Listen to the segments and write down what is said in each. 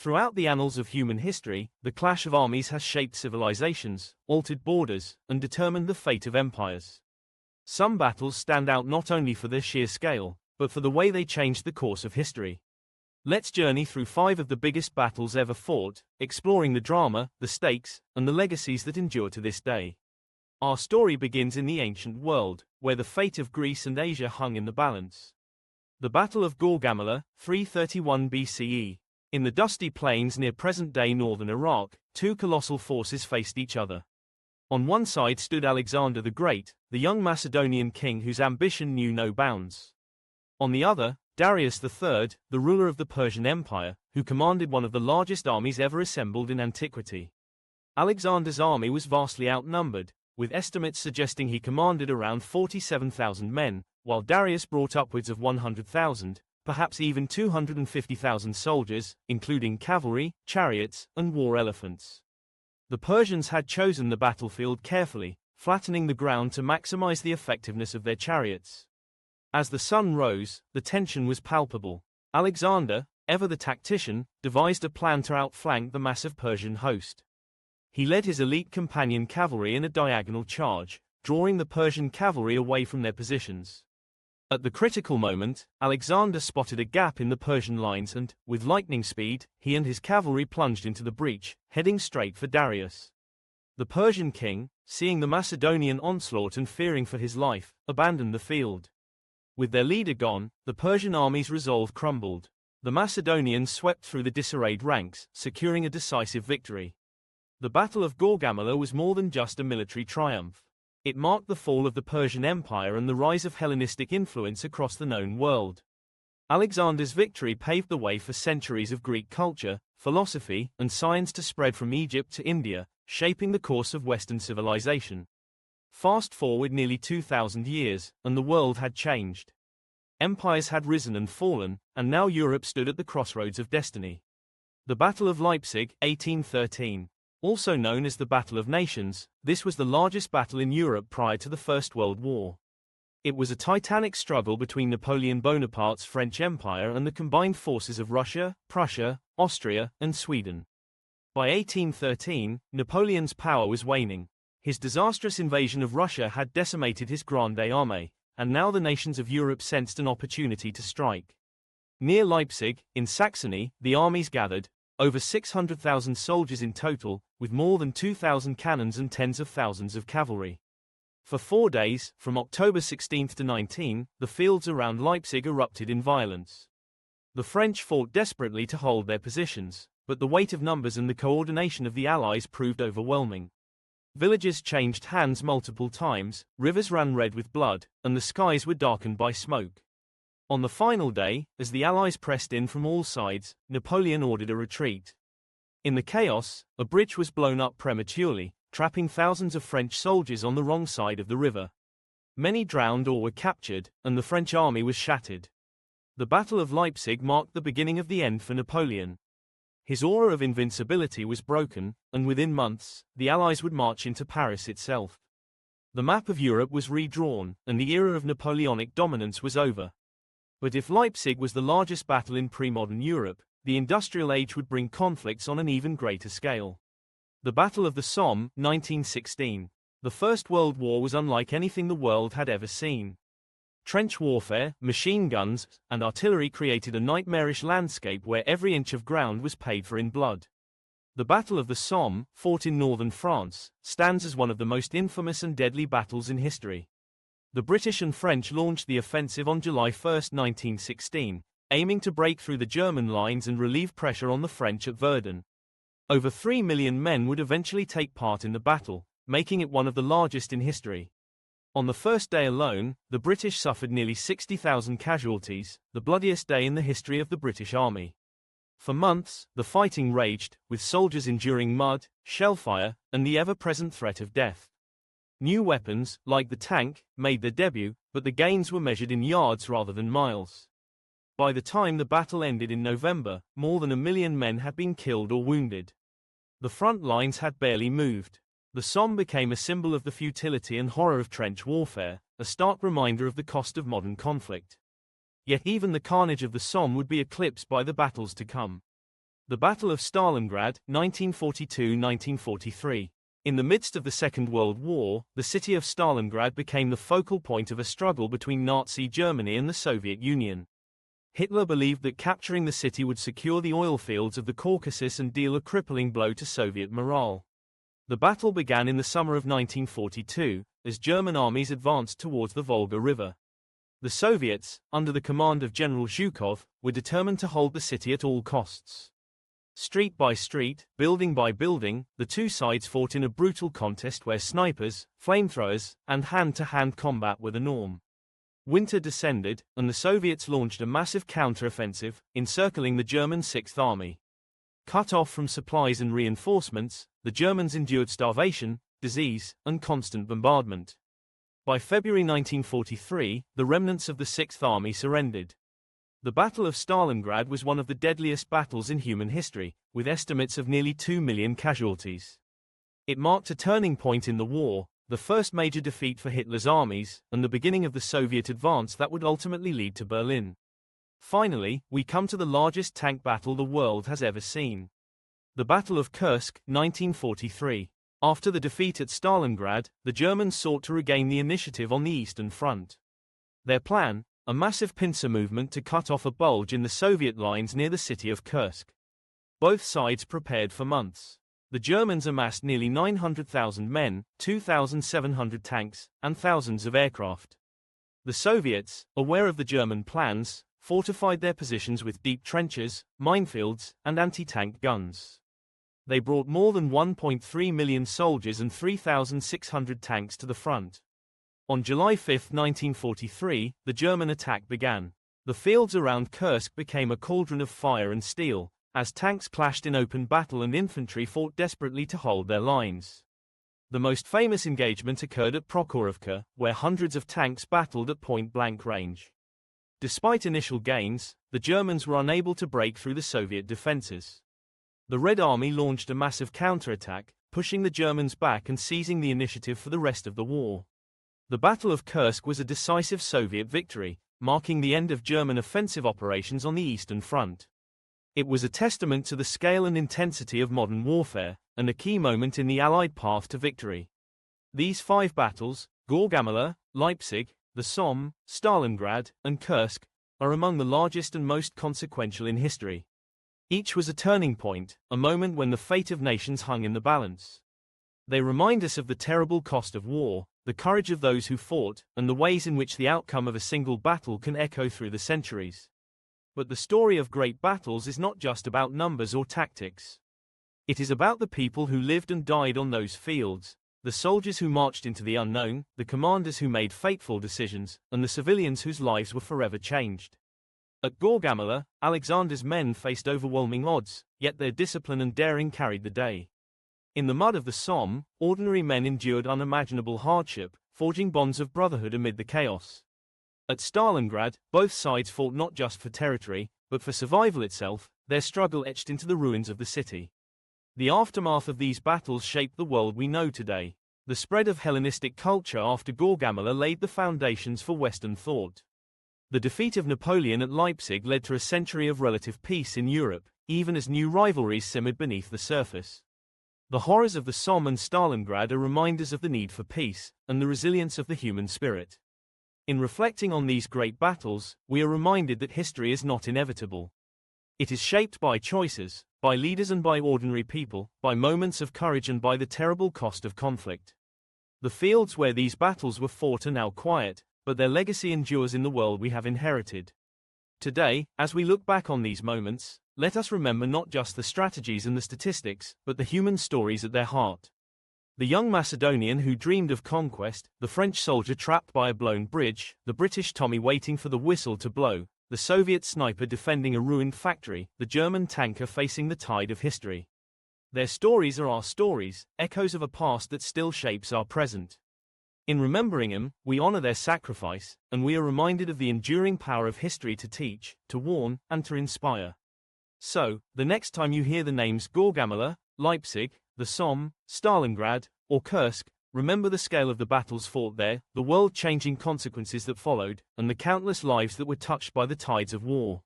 Throughout the annals of human history, the clash of armies has shaped civilizations, altered borders, and determined the fate of empires. Some battles stand out not only for their sheer scale, but for the way they changed the course of history. Let's journey through 5 of the biggest battles ever fought, exploring the drama, the stakes, and the legacies that endure to this day. Our story begins in the ancient world, where the fate of Greece and Asia hung in the balance. The Battle of Gaugamela, 331 BCE. In the dusty plains near present-day northern Iraq, 2 colossal forces faced each other. On one side stood Alexander the Great, the young Macedonian king whose ambition knew no bounds. On the other, Darius III, the ruler of the Persian Empire, who commanded one of the largest armies ever assembled in antiquity. Alexander's army was vastly outnumbered, with estimates suggesting he commanded around 47,000 men, while Darius brought upwards of 100,000, perhaps even 250,000 soldiers, including cavalry, chariots, and war elephants. The Persians had chosen the battlefield carefully, flattening the ground to maximize the effectiveness of their chariots. As the sun rose, the tension was palpable. Alexander, ever the tactician, devised a plan to outflank the massive Persian host. He led his elite companion cavalry in a diagonal charge, drawing the Persian cavalry away from their positions. At the critical moment, Alexander spotted a gap in the Persian lines and, with lightning speed, he and his cavalry plunged into the breach, heading straight for Darius. The Persian king, seeing the Macedonian onslaught and fearing for his life, abandoned the field. With their leader gone, the Persian army's resolve crumbled. The Macedonians swept through the disarrayed ranks, securing a decisive victory. The Battle of Gaugamela was more than just a military triumph. It marked the fall of the Persian Empire and the rise of Hellenistic influence across the known world. Alexander's victory paved the way for centuries of Greek culture, philosophy, and science to spread from Egypt to India, shaping the course of Western civilization. Fast forward nearly 2,000 years, and the world had changed. Empires had risen and fallen, and now Europe stood at the crossroads of destiny. The Battle of Leipzig, 1813. Also known as the Battle of Nations, this was the largest battle in Europe prior to the First World War. It was a titanic struggle between Napoleon Bonaparte's French Empire and the combined forces of Russia, Prussia, Austria, and Sweden. By 1813, Napoleon's power was waning. His disastrous invasion of Russia had decimated his Grande Armée, and now the nations of Europe sensed an opportunity to strike. Near Leipzig, in Saxony, the armies gathered, over 600,000 soldiers in total, with more than 2,000 cannons and tens of thousands of cavalry. For 4 days, from October 16 to 19, the fields around Leipzig erupted in violence. The French fought desperately to hold their positions, but the weight of numbers and the coordination of the Allies proved overwhelming. Villages changed hands multiple times, rivers ran red with blood, and the skies were darkened by smoke. On the final day, as the Allies pressed in from all sides, Napoleon ordered a retreat. In the chaos, a bridge was blown up prematurely, trapping thousands of French soldiers on the wrong side of the river. Many drowned or were captured, and the French army was shattered. The Battle of Leipzig marked the beginning of the end for Napoleon. His aura of invincibility was broken, and within months, the Allies would march into Paris itself. The map of Europe was redrawn, and the era of Napoleonic dominance was over. But if Leipzig was the largest battle in pre-modern Europe, the industrial age would bring conflicts on an even greater scale. The Battle of the Somme, 1916. The First World War was unlike anything the world had ever seen. Trench warfare, machine guns, and artillery created a nightmarish landscape where every inch of ground was paid for in blood. The Battle of the Somme, fought in northern France, stands as one of the most infamous and deadly battles in history. The British and French launched the offensive on July 1, 1916, aiming to break through the German lines and relieve pressure on the French at Verdun. Over 3 million men would eventually take part in the battle, making it one of the largest in history. On the first day alone, the British suffered nearly 60,000 casualties, the bloodiest day in the history of the British Army. For months, the fighting raged, with soldiers enduring mud, shellfire, and the ever-present threat of death. New weapons, like the tank, made their debut, but the gains were measured in yards rather than miles. By the time the battle ended in November, more than 1 million men had been killed or wounded. The front lines had barely moved. The Somme became a symbol of the futility and horror of trench warfare, a stark reminder of the cost of modern conflict. Yet even the carnage of the Somme would be eclipsed by the battles to come. The Battle of Stalingrad, 1942–1943. In the midst of the Second World War, the city of Stalingrad became the focal point of a struggle between Nazi Germany and the Soviet Union. Hitler believed that capturing the city would secure the oil fields of the Caucasus and deal a crippling blow to Soviet morale. The battle began in the summer of 1942, as German armies advanced towards the Volga River. The Soviets, under the command of General Zhukov, were determined to hold the city at all costs. Street by street, building by building, the two sides fought in a brutal contest where snipers, flamethrowers, and hand-to-hand combat were the norm. Winter descended, and the Soviets launched a massive counter-offensive, encircling the German Sixth Army. Cut off from supplies and reinforcements, the Germans endured starvation, disease, and constant bombardment. By February 1943, the remnants of the Sixth Army surrendered. The Battle of Stalingrad was one of the deadliest battles in human history, with estimates of nearly 2 million casualties. It marked a turning point in the war, the first major defeat for Hitler's armies, and the beginning of the Soviet advance that would ultimately lead to Berlin. Finally, we come to the largest tank battle the world has ever seen. The Battle of Kursk, 1943. After the defeat at Stalingrad, the Germans sought to regain the initiative on the Eastern Front. Their plan? A massive pincer movement to cut off a bulge in the Soviet lines near the city of Kursk. Both sides prepared for months. The Germans amassed nearly 900,000 men, 2,700 tanks, and thousands of aircraft. The Soviets, aware of the German plans, fortified their positions with deep trenches, minefields, and anti-tank guns. They brought more than 1.3 million soldiers and 3,600 tanks to the front. On July 5, 1943, the German attack began. The fields around Kursk became a cauldron of fire and steel, as tanks clashed in open battle and infantry fought desperately to hold their lines. The most famous engagement occurred at Prokhorovka, where hundreds of tanks battled at point-blank range. Despite initial gains, the Germans were unable to break through the Soviet defenses. The Red Army launched a massive counterattack, pushing the Germans back and seizing the initiative for the rest of the war. The Battle of Kursk was a decisive Soviet victory, marking the end of German offensive operations on the Eastern Front. It was a testament to the scale and intensity of modern warfare, and a key moment in the Allied path to victory. These 5 battles, Gaugamela, Leipzig, the Somme, Stalingrad, and Kursk, are among the largest and most consequential in history. Each was a turning point, a moment when the fate of nations hung in the balance. They remind us of the terrible cost of war, the courage of those who fought, and the ways in which the outcome of a single battle can echo through the centuries. But the story of great battles is not just about numbers or tactics. It is about the people who lived and died on those fields, the soldiers who marched into the unknown, the commanders who made fateful decisions, and the civilians whose lives were forever changed. At Gaugamela, Alexander's men faced overwhelming odds, yet their discipline and daring carried the day. In the mud of the Somme, ordinary men endured unimaginable hardship, forging bonds of brotherhood amid the chaos. At Stalingrad, both sides fought not just for territory, but for survival itself, their struggle etched into the ruins of the city. The aftermath of these battles shaped the world we know today. The spread of Hellenistic culture after Gaugamela laid the foundations for Western thought. The defeat of Napoleon at Leipzig led to a century of relative peace in Europe, even as new rivalries simmered beneath the surface. The horrors of the Somme and Stalingrad are reminders of the need for peace, and the resilience of the human spirit. In reflecting on these great battles, we are reminded that history is not inevitable. It is shaped by choices, by leaders and by ordinary people, by moments of courage and by the terrible cost of conflict. The fields where these battles were fought are now quiet, but their legacy endures in the world we have inherited. Today, as we look back on these moments, let us remember not just the strategies and the statistics, but the human stories at their heart. The young Macedonian who dreamed of conquest, the French soldier trapped by a blown bridge, the British Tommy waiting for the whistle to blow, the Soviet sniper defending a ruined factory, the German tanker facing the tide of history. Their stories are our stories, echoes of a past that still shapes our present. In remembering them, we honor their sacrifice, and we are reminded of the enduring power of history to teach, to warn, and to inspire. So, the next time you hear the names Gaugamela, Leipzig, the Somme, Stalingrad, or Kursk, remember the scale of the battles fought there, the world-changing consequences that followed, and the countless lives that were touched by the tides of war.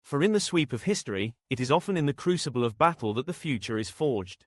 For in the sweep of history, it is often in the crucible of battle that the future is forged.